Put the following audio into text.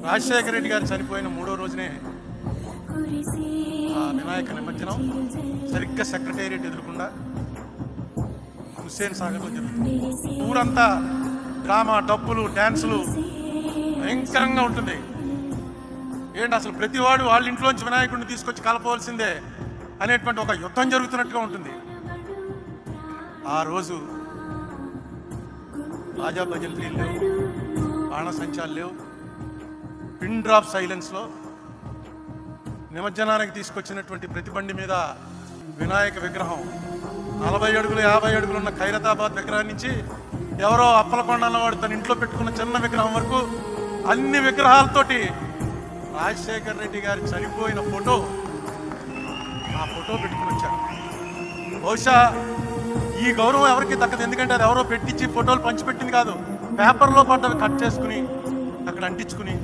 రాజశేఖర రెడ్డి గారు చనిపోయిన 3వ రోజునే వినాయక నిమజ్జనం సరిగ్గా సెక్రటేరియట్ ఎదురుకుండా హుస్సేన్ సాగర్లో జరుగుతుంది. ఊరంతా డ్రామా, డబ్బులు, డ్యాన్సులు భయంకరంగా ఉంటుంది. ఏంటి అసలు ప్రతివాడు వాళ్ళ ఇంట్లోంచి వినాయకుడిని తీసుకొచ్చి కలపవలసిందే అనేటువంటి ఒక యుద్ధం జరుగుతున్నట్టుగా ఉంటుంది. ఆ రోజు బాజా భజంత్రీలు లేవు, బాణసంచాలు లేవు. పిన్ డ్రాప్ సైలెన్స్లో నిమజ్జనానికి తీసుకొచ్చినటువంటి ప్రతి బండి మీద వినాయక విగ్రహం 40 అడుగులు 50 అడుగులు ఉన్న ఖైరతాబాద్ విగ్రహం నుంచి ఎవరో అప్పలకొండ అన్నవాడు తన ఇంట్లో పెట్టుకున్న చిన్న విగ్రహం వరకు అన్ని విగ్రహాలతోటి రాజశేఖర రెడ్డి గారు చనిపోయిన ఫోటో, ఆ ఫోటో పెట్టుకుని వచ్చారు. బహుశా ఈ గౌరవం ఎవరికి దక్కదు, ఎందుకంటే అది ఎవరో పెట్టించి ఫోటోలు పంచిపెట్టింది కాదు, పేపర్లో పడ్డవి కట్ చేసుకుని అక్కడ అంటించుకుని